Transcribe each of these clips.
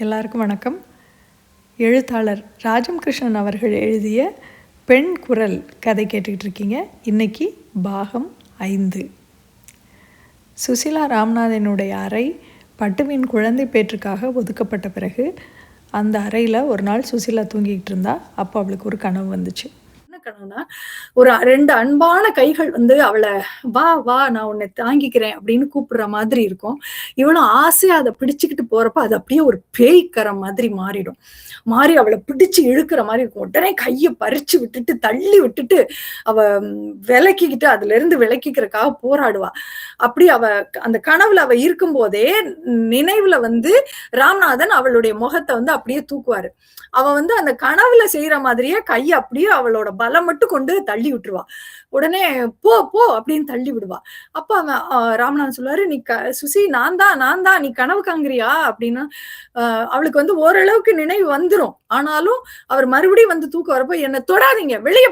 எல்லாருக்கும் வணக்கம். எழுத்தாளர் ராஜம் கிருஷ்ணன் அவர்கள் எழுதிய பெண் குரல் கதை கேட்டுக்கிட்டு இருக்கீங்க. இன்னைக்கு பாகம் 5. சுசிலா ராமநாதனுடைய அறை பட்டுவின் குழந்தை பேற்றுக்காக ஒதுக்கப்பட்ட பிறகு அந்த அறையில் ஒரு நாள் சுசிலா தூங்கிக்கிட்டு இருந்தா. அப்போ அவளுக்கு ஒரு கனவு வந்துச்சு. கனவுனா, ஒரு 2 அன்பான கைகள் அவளை வா வா நான் உன்னை தாங்கிக்கிறேன் அப்படின்னு கூப்பிடுற மாதிரி இருக்கும். இவளும் ஆசையா அதை பிடிச்சுக்கிட்டு போறப்ப அது அப்படியே ஒரு பேய்க்கரை மாதிரி மாறி அவளை பிடிச்சு இழுக்கிற மாதிரி இருக்கும். உடனே கையை பறிச்சு விட்டுட்டு தள்ளி விட்டுட்டு அவ விலக்கிக்கிட்டு அதுல இருந்து விலக்கிக்கிறதுக்காக போராடுவா. அப்படி அவ அந்த கனவுல அவ இருக்கும் போதே நினைவுல ராமநாதன் அவளுடைய முகத்தை அப்படியே தூக்குவாரு. அவ அந்த கனவுல செய்யற மாதிரியே கையை அப்படியே அவளோட பலம் மட்டும் கொண்டு தள்ளி விட்டுருவா. உடனே போ போ அப்படின்னு தள்ளி விடுவா. அப்ப அவன் ராமநாதன் சொல்லுவாரு, நீ சுசி நான் தான் நீ கனவு காண்கிறியா அப்படின்னு. அவளுக்கு ஓரளவுக்கு நினைவு வந்துரும். ஆனாலும் அவர் மறுபடியும் தூக்க வரப்போ என்ன தொடாதீங்க, வெளியே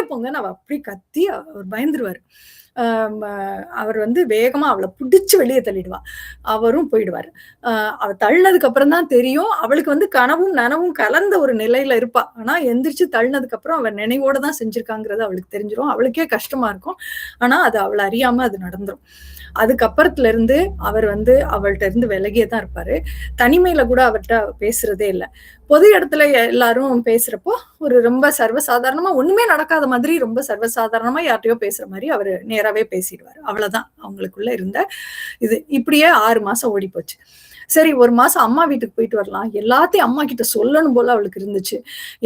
போங்கன்னு அவ அப்படி கத்தி அவர் பயந்துருவாரு. அவர் வேகமா அவளை பிடிச்சு வெளியே தள்ளிடுவா. அவரும் போயிடுவாரு. அவ தள்ளினதுக்கு அப்புறம் தான் தெரியும் அவளுக்கு கனவும் நனவும் கலந்த ஒரு நிலையில இருப்பா. ஆனா எந்திரிச்சு தள்ளினதுக்கு அப்புறம் அவ நினைவோட தான் செஞ்சிருக்காங்கிறது அவளுக்கு தெரிஞ்சிரும். அவளுக்கே கஷ்டமா இருக்கும். ஆனா அது அவளை அறியாம அது நடந்துரும். அதுக்கப்புறத்துல இருந்து அவர் அவள்கிட்ட இருந்து விலகியே தான் இருப்பாரு. தனிமையில கூட அவர்கிட்ட பேசுறதே இல்லை. பொது இடத்துல எல்லாரும் பேசுறப்போ ஒரு ரொம்ப சர்வசாதாரணமா ஒண்ணுமே நடக்காத மாதிரி ரொம்ப சர்வசாதாரணமா யார்கிட்டயோ பேசுற மாதிரி அவரு நேராவே பேசிடுவாரு. அவ்வளவுதான் அவங்களுக்குள்ள இருந்த இது. இப்படியே 6 மாசம் ஓடி போச்சு. சரி, ஒரு மாசம் அம்மா வீட்டுக்கு போயிட்டு வரலாம், எல்லாத்தையும் அம்மா கிட்ட சொல்லணும் போல அவளுக்கு இருந்துச்சு.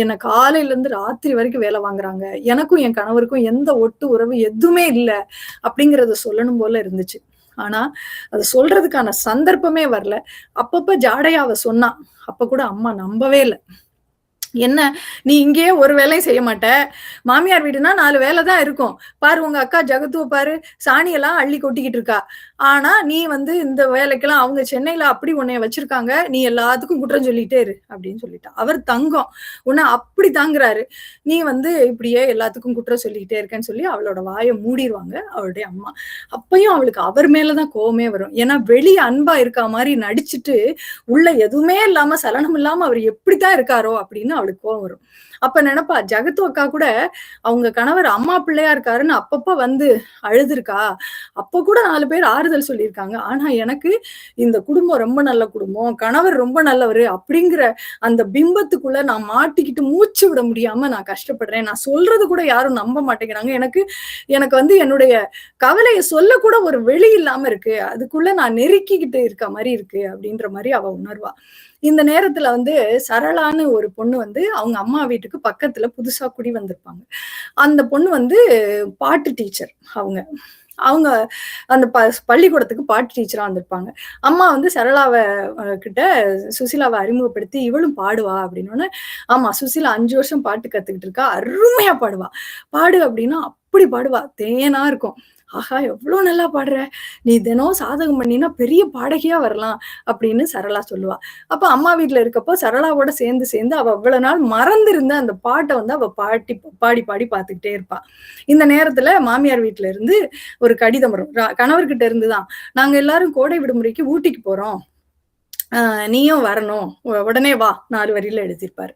என்ன காலையில இருந்து ராத்திரி வரைக்கும் வேலை வாங்குறாங்க, எனக்கும் என் கணவருக்கும் எந்த ஒட்டு உறவு எதுவுமே இல்லை அப்படிங்கறத சொல்லணும் போல இருந்துச்சு. ஆனா அது சொல்றதுக்கான சந்தர்ப்பமே வரல. அப்பப்ப ஜாடையா அவ சொன்னா. அப்ப கூட அம்மா நம்பவே இல்லை. என்ன நீ இங்கேயே ஒரு வேலையும் செய்ய மாட்ட, மாமியார் வீடுனா 4 வேலை தான் இருக்கும் பாரு, உங்க அக்கா ஜகத்துவ பாரு, சாணியெல்லாம் அள்ளி கொட்டிக்கிட்டு இருக்கா. ஆனா நீ இந்த வேலைக்கெல்லாம் அவங்க சென்னையில அப்படி உன்னைய வச்சிருக்காங்க, நீ எல்லாத்துக்கும் குற்றம் சொல்லிட்டே இரு அப்படின்னு சொல்லிட்டா. அவர் தங்கம் உன்னை அப்படி தாங்குறாரு, நீ இப்படியே எல்லாத்துக்கும் குற்றம் சொல்லிக்கிட்டே இருக்கேன்னு சொல்லி அவளோட வாயை மூடிடுவாங்க அவளுடைய அம்மா. அப்பயும் அவளுக்கு அவர் மேலதான் கோவமே வரும். ஏன்னா வெளியே அன்பா இருக்கா மாதிரி நடிச்சுட்டு உள்ள எதுவுமே இல்லாம சலனம் இல்லாம அவர் எப்படித்தான் இருக்காரோ அப்படின்னு அவளுக்கு கோவம் வரும். அப்ப நினைப்பா, ஜகத்து அக்கா கூட அவங்க கணவர் அம்மா பிள்ளையா இருக்காருன்னு அப்பப்ப அழுதுருக்கா. அப்ப கூட 4 பேர் ஆறுதல் சொல்லியிருக்காங்க. ஆனா எனக்கு இந்த குடும்பம் ரொம்ப நல்ல குடும்பம், கணவர் ரொம்ப நல்லவரு அப்படிங்கிற அந்த பிம்பத்துக்குள்ள நான் மாட்டிக்கிட்டு மூச்சு விட முடியாம நான் கஷ்டப்படுறேன். நான் சொல்றது கூட யாரும் நம்ப மாட்டேங்கிறாங்க. எனக்கு என்னுடைய கவலையை சொல்ல கூட ஒரு வெளி இல்லாம இருக்கு. அதுக்குள்ள நான் நெருக்கிக்கிட்டு இருக்க மாதிரி இருக்கு அப்படின்ற மாதிரி அவ உணர்வா. இந்த நேரத்துல சரளான்னு ஒரு பொண்ணு அவங்க அம்மா வீட்டுக்கு பக்கத்துல புதுசா குடி வந்திருப்பாங்க. அந்த பொண்ணு பாட்டு டீச்சர். அவங்க அந்த பள்ளிக்கூடத்துக்கு பாட்டு டீச்சரா வந்திருப்பாங்க. அம்மா சரளாவ கிட்ட சுசிலாவை அறிமுகப்படுத்தி, இவளும் பாடுவா அப்படின்னு. ஆமா, சுசிலா 5 வருஷம் பாட்டு கத்துக்கிட்டு இருக்கா, அருமையா பாடுவா. பாடு அப்படின்னா அப்படி பாடுவா, தேனா இருக்கும். ஆஹா, எவ்வளவு நல்லா பாடுற, நீ தினம் சாதகம் பண்ணினா பெரிய பாடகியா வரலாம் அப்படின்னு சரளா சொல்லுவா. அப்ப அம்மா வீட்டுல இருக்கப்போ சரளாவோட சேர்ந்து அவ அவ்வளவு நாள் மறந்திருந்த அந்த பாட்டை அவ பாடி பாத்துக்கிட்டே இருப்பா. இந்த நேரத்துல மாமியார் வீட்டுல இருந்து ஒரு கடிதம் வரும். கணவர்கிட்ட இருந்துதான், நாங்க எல்லாரும் கோடை விடுமுறைக்கு ஊட்டிக்கு போறோம், நீயும் வரணும், உடனே வா, 4 வரியில எழுதியிருப்பாரு.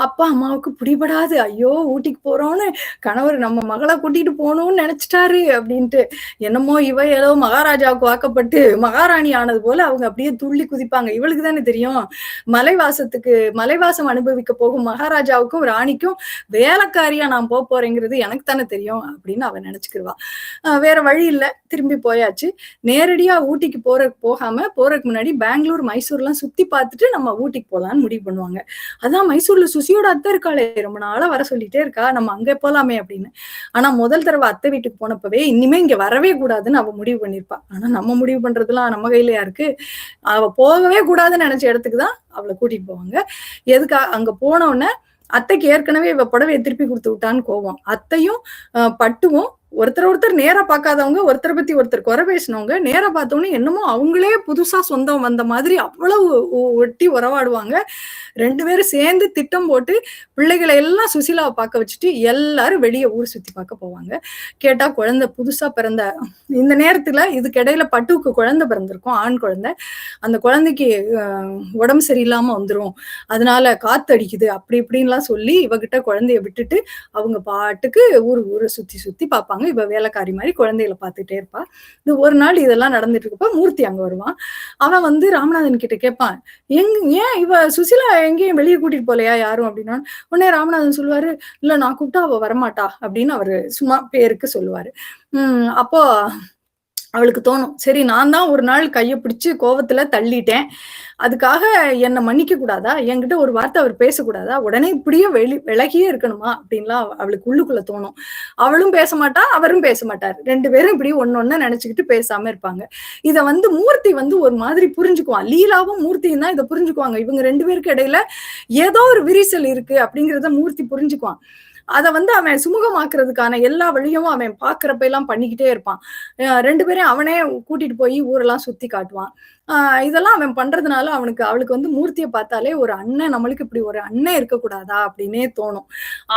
அப்பா அம்மாவுக்கு பிடிபடாது. ஐயோ, ஊட்டிக்கு போறோம்னு கணவர் நம்ம மகளை கூட்டிட்டு போகணும்னு நினைச்சிட்டாரு அப்படின்ட்டு. என்னமோ இவ ஏதோ மகாராஜாவுக்கு வாக்கப்பட்டு மகாராணி ஆனது போல அவங்க அப்படியே துள்ளி குதிப்பாங்க. இவளுக்கு தானே தெரியும், மலைவாசம் அனுபவிக்க போகும் மகாராஜாவுக்கும் ராணிக்கும் வேலைக்காரியா நான் போறேங்கிறது எனக்கு தானே தெரியும் அப்படின்னு அவ நினைச்சுக்கிடுவா. வேற வழி இல்ல, திரும்பி போயாச்சு. நேரடியா ஊட்டிக்கு போறதுக்கு முன்னாடி பெங்களூர், மைசூர் எல்லாம் சுத்தி பார்த்துட்டு நம்ம ஊட்டிக்கு போலான்னு முடிவு பண்ணுவாங்க. அதான் மைசூர்ல சுசியோட அத்தை இருக்காளே, ரொம்ப நாளா வர சொல்லிட்டே இருக்கா, நம்ம அங்க போலாமே அப்படின்னு. ஆனா முதல் தடவை அத்தை வீட்டுக்கு போனப்பவே இனிமே இங்க வரவே கூடாதுன்னு அவ முடிவு பண்ணிருப்பா. ஆனா நம்ம முடிவு பண்றதுலாம் நம்ம கையிலயா இருக்கு. அவ போகவே கூடாதுன்னு நினைச்ச இடத்துக்குதான் அவளை கூட்டிட்டு போவாங்க. எதுக்கா அங்க போன உடனே அத்தைக்கு ஏற்கனவே இவ புடவையை திருப்பி கொடுத்து விட்டான்னு கோவம். அத்தையும் பட்டுவும் ஒருத்தர் நேரா பார்க்காதவங்க, ஒருத்தர பத்தி ஒருத்தர் குறை பேசினவங்க, நேரா பார்த்தோனே என்னமோ அவங்களே புதுசா சொந்தம் வந்த மாதிரி அவ்வளவு ஒட்டி உறவாடுவாங்க. 2 பேரும் சேர்ந்து திட்டம் போட்டு பிள்ளைகள எல்லாம் சுசீலாவ பார்க்க வச்சுட்டு எல்லாரும் வெளிய ஊர் சுத்தி பார்க்க போவாங்க. கேட்டா குழந்தை புதுசா பிறந்த இந்த நேரத்துல இதுக்கிடையில பட்டுவுக்கு குழந்தை பிறந்திருக்கும், ஆண் குழந்தை. அந்த குழந்தைக்கு அ உடம்பு சரியில்லாம வந்துரும். அதனால காத்து அடிக்குது அப்படி இப்படின்லாம் சொல்லி இவகிட்ட குழந்தைய விட்டுட்டு அவங்க பாட்டுக்கு ஊர சுத்தி சுத்தி பார்ப்பாங்க. இவ வேலைக்காரி மாரி குழந்தைகள பார்த்துட்டே இருப்பா. இது ஒரு நாள் இதெல்லாம் நடந்துட்டு இருக்கப்ப மூர்த்தி அங்க வருவான். அவன் வந்து ராமநாதன் கிட்ட கேட்பான். ஏன் இவ சுசீலா எங்கேயும் வெளிய கூட்டிட்டு போலையா யாரும் அப்படின்னா, உடனே ராமநாதன் சொல்லுவாரு, "இல்ல நான் கூப்பிட்டா அவ வரமாட்டா" அப்படின்னு அவரு சும்மா பேருக்கு சொல்லுவாரு. அப்போ அவளுக்கு தோணும். சரி நான் தான் ஒரு நாள் கைய பிடிச்சு கோவத்துல தள்ளிட்டேன். அதுக்காக என்ன மன்னிக்க கூடாதா? என்கிட்ட ஒரு வார்த்தை அவர் பேசக்கூடாதா? உடனே இப்படியே விலகியே இருக்கணுமா? அப்படின்லாம் அவளுக்கு உள்ளுக்குள்ள தோணும். அவளும் பேச மாட்டா, அவரும் பேச மாட்டாரு. 2 பேரும் இப்படி ஒண்ணொண்ண நெனச்சுக்கிட்டு பேசாம இருப்பாங்க. இத வந்து மூர்த்தி வந்து ஒரு மாதிரி புரிஞ்சுக்குவான். லீலாவும் மூர்த்தியும் தான் இத புரிஞ்சுக்குவாங்க. இவங்க 2 பேருக்கு இடையில ஏதோ ஒரு விரிசல் இருக்கு அப்படிங்கிறத மூர்த்தி புரிஞ்சுக்குவான். அத வந்து அவன் சுமூகமாக்குறதுக்கான எல்லா வழியும் அவன் பார்க்கிறப்ப எல்லாம் பண்ணிக்கிட்டே இருப்பான். 2 பேரையும் அவனே கூட்டிட்டு போய் ஊரெல்லாம் சுத்தி காட்டுவான். இதெல்லாம் அவன் பண்றதுனால அவளுக்கு வந்து மூர்த்திய பார்த்தாலே ஒரு அண்ணன் நம்மளுக்கு இப்படி ஒரு அண்ணன் இருக்கக்கூடாதா? அப்படின்னே தோணும்.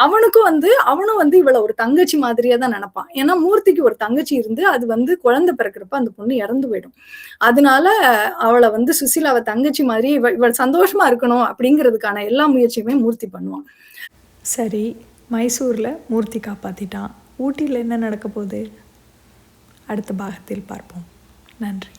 அவனும் வந்து இவள ஒரு தங்கச்சி மாதிரியே தான் நெனப்பான். ஏன்னா மூர்த்திக்கு ஒரு தங்கச்சி இருந்து அது வந்து குழந்தை பிறக்கிறப்ப அந்த பொண்ணு இறந்து போயிடும். அதனால அவள வந்து சுசீலாவ தங்கச்சி மாதிரி இவள் சந்தோஷமா இருக்கணும் அப்படிங்கிறதுக்கான எல்லா முயற்சியுமே மூர்த்தி பண்ணுவான். சரி, மைசூரில் மூர்த்தி காப்பாற்றிட்டான். ஊட்டியில் என்ன நடக்க போகுது? அடுத்த பாகத்தில் பார்ப்போம். நன்றி.